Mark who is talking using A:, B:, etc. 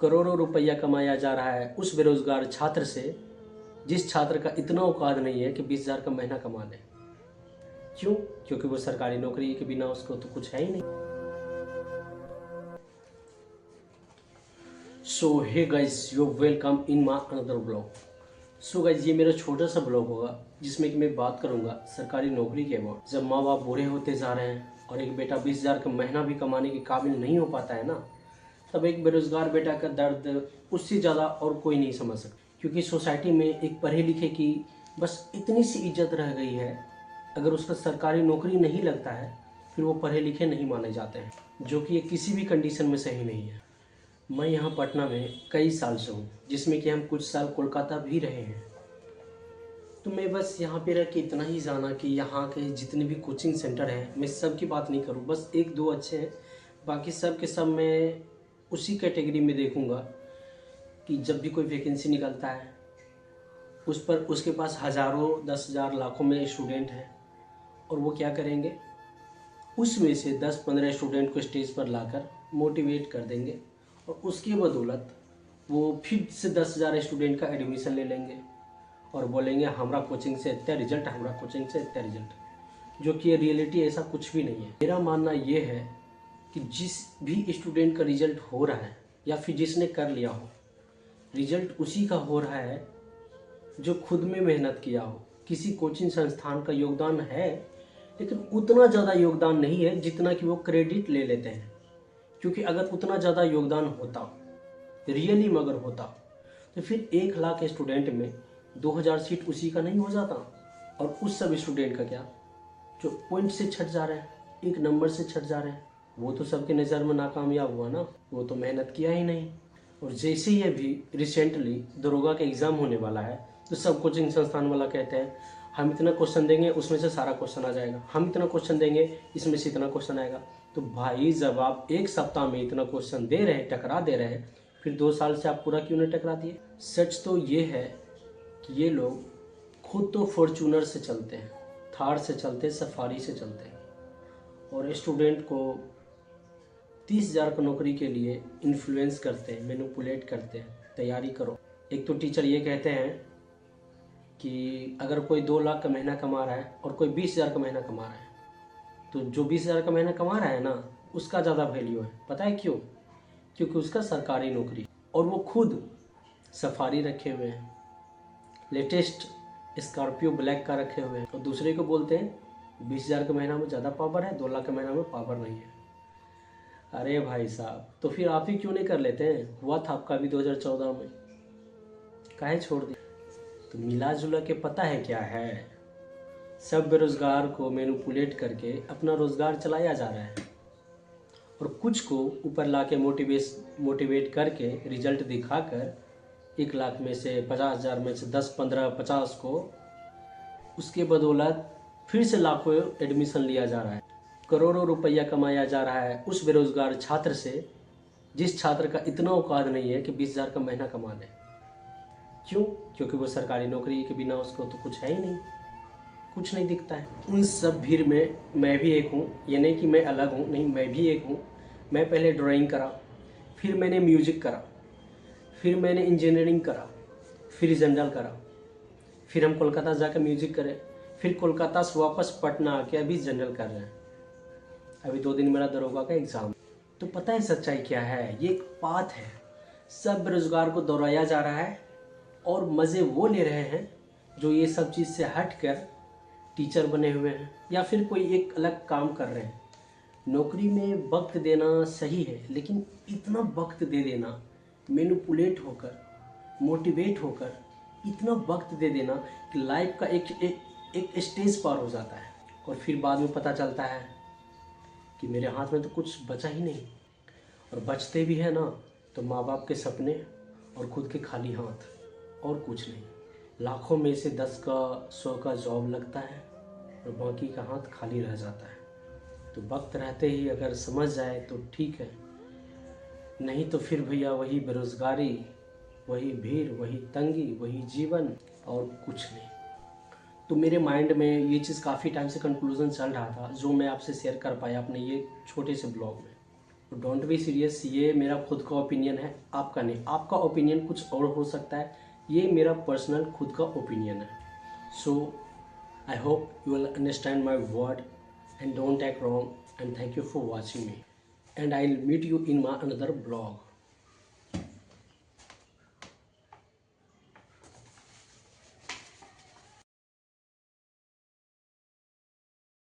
A: करोड़ों रुपया कमाया जा रहा है उस बेरोजगार छात्र से जिस छात्र का इतना औकात नहीं है कि 20,000 का महीना कमा ले। क्यों? क्योंकि वो सरकारी नौकरी के बिना उसको तो कुछ है ही नहीं। So hey guys, you welcome in my another blog. So guys, ये मेरा छोटा सा ब्लॉग होगा जिसमें कि मैं बात करूंगा सरकारी नौकरी के बाद। जब माँ बाप बूढ़े होते जा रहे हैं और एक बेटा 20,000 का महीना भी कमाने के काबिल नहीं हो पाता है ना, तब एक बेरोजगार बेटा का दर्द उससे ज़्यादा और कोई नहीं समझ सकता। क्योंकि सोसाइटी में एक पढ़े लिखे की बस इतनी सी इज्जत रह गई है, अगर उसका सरकारी नौकरी नहीं लगता है फिर वो पढ़े लिखे नहीं माने जाते हैं, जो कि ये किसी भी कंडीशन में सही नहीं है। मैं यहाँ पटना में कई साल से हूँ, जिसमें कि हम कुछ साल कोलकाता भी रहे हैं। तो मैं बस यहाँ पे रह के इतना ही जाना कि यहाँ के जितने भी कोचिंग सेंटर हैं, मैं सब की बात नहीं करूँ, बस एक दो अच्छे हैं, बाकी सब के सब मैं उसी कैटेगरी में देखूँगा कि जब भी कोई वैकेंसी निकलता है उस पर उसके पास हज़ारों 10,000 लाखों में स्टूडेंट हैं, और वो क्या करेंगे, उसमें से 10-15 स्टूडेंट को स्टेज पर लाकर मोटिवेट कर देंगे और उसकी बदौलत वो फिर से 10,000 स्टूडेंट का एडमिशन ले लेंगे और बोलेंगे हमारा कोचिंग से इतना रिजल्ट, हमारा कोचिंग से इतना रिजल्ट, जो कि रियलिटी ऐसा कुछ भी नहीं है। मेरा मानना ये है कि जिस भी स्टूडेंट का रिजल्ट हो रहा है या फिर जिसने कर लिया हो, रिजल्ट उसी का हो रहा है जो खुद में मेहनत किया हो। किसी कोचिंग संस्थान का योगदान है, लेकिन उतना ज़्यादा योगदान नहीं है जितना कि वो क्रेडिट ले लेते हैं। क्योंकि अगर उतना ज़्यादा योगदान होता, रियली मगर होता, तो फिर 1 लाख स्टूडेंट में 2,000 सीट उसी का नहीं हो जाता। और उस सब स्टूडेंट का क्या, जो पॉइंट से छट जा रहे हैं, एक नंबर से छट जा रहे हैं, वो तो सबके नज़र में नाकामयाब हुआ ना, वो तो मेहनत किया ही नहीं। और जैसे ही अभी रिसेंटली दरोगा का एग्ज़ाम होने वाला है, तो सब कोचिंग संस्थान वाला कहते हैं हम इतना क्वेश्चन देंगे उसमें से सारा क्वेश्चन आ जाएगा, हम इतना क्वेश्चन देंगे इसमें से इतना क्वेश्चन आएगा। तो भाई, जब आप एक सप्ताह में इतना क्वेश्चन दे रहे हैं, टकरा दे रहे हैं, फिर 2 साल से आप पूरा क्यों नहीं टकरा दिए? सच तो ये है कि ये लोग खुद तो फॉर्चूनर से चलते हैं, थार से चलते हैं, सफारी से चलते हैं, और स्टूडेंट को 30,000 की नौकरी के लिए इन्फ्लुएंस करते हैं, मैनिपुलेट करते हैं, तैयारी करो। एक तो टीचर ये कहते हैं कि अगर कोई 2 लाख का महीना कमा रहा है और कोई 20,000 का महीना कमा रहा है, तो जो 20,000 का महीना कमा रहा है ना, उसका ज़्यादा वैल्यू है। पता है क्यों? क्योंकि उसका सरकारी नौकरी, और वो खुद सफारी रखे हुए हैं, लेटेस्ट स्कॉर्पियो ब्लैक का रखे हुए हैं, और दूसरे को बोलते हैं 20,000 के महीना में ज़्यादा पावर है, 2 लाख के महीना में पावर नहीं है। अरे भाई साहब, तो फिर आप ही क्यों नहीं कर लेते हैं? हुआ था आपका भी 2014 में, काहे छोड़ दिया? तो मिला जुला के पता है क्या है, सब बेरोजगार को मैनिपुलेट करके अपना रोजगार चलाया जा रहा है, और कुछ को ऊपर ला के मोटिवेट करके रिजल्ट दिखाकर 1 लाख में से 50,000 में से 10, 15, 50 को उसके बदौलत फिर से लाखों एडमिशन लिया जा रहा है। करोड़ों रुपया कमाया जा रहा है उस बेरोजगार छात्र से जिस छात्र का इतना औकात नहीं है कि 20,000 का महीना कमा ले। क्यों? क्योंकि वो सरकारी नौकरी के बिना उसको तो कुछ है ही नहीं, कुछ नहीं दिखता है। उन सब भीड़ में मैं भी एक हूँ, ये नहीं कि मैं अलग हूँ, नहीं, मैं भी एक हूँ। मैं पहले ड्राइंग करा, फिर मैंने म्यूजिक करा, फिर मैंने इंजीनियरिंग करा, फिर जनरल करा, फिर हम कोलकाता जाकर म्यूजिक करें, फिर कोलकाता से वापस पटना आके अभी जनरल कर रहे हैं। अभी 2 दिन मेरा दरोगा का एग्ज़ाम। तो पता है सच्चाई क्या है? ये एक बात है, सब बेरोजगार को दौड़ाया जा रहा है और मज़े वो ले रहे हैं जो ये सब चीज़ से हट कर टीचर बने हुए हैं या फिर कोई एक अलग काम कर रहे हैं। नौकरी में वक्त देना सही है, लेकिन इतना वक्त दे देना, मैनिपुलेट होकर, मोटिवेट होकर इतना वक्त दे देना कि लाइफ का एक स्टेज पार हो जाता है, और फिर बाद में पता चलता है कि मेरे हाथ में तो कुछ बचा ही नहीं, और बचते भी है ना तो माँ बाप के सपने और खुद के खाली हाथ, और कुछ नहीं। लाखों में से 10 का 100 का जॉब लगता है और बाकी का हाथ खाली रह जाता है। तो वक्त रहते ही अगर समझ जाए तो ठीक है, नहीं तो फिर भैया वही बेरोजगारी, वही भीड़, वही तंगी, वही जीवन, और कुछ नहीं। तो मेरे माइंड में ये चीज़ काफ़ी टाइम से कंक्लूजन चल रहा था, जो मैं आपसे शेयर कर पाया अपने ये छोटे से ब्लॉग में। डोंट बी सीरियस, ये मेरा खुद का ओपिनियन है, आपका नहीं। आपका ओपिनियन कुछ और हो सकता है, ये मेरा पर्सनल खुद का ओपिनियन है। So I hope you will understand my word and don't act wrong, and thank you for watching me, and I'll meet you in my another blog.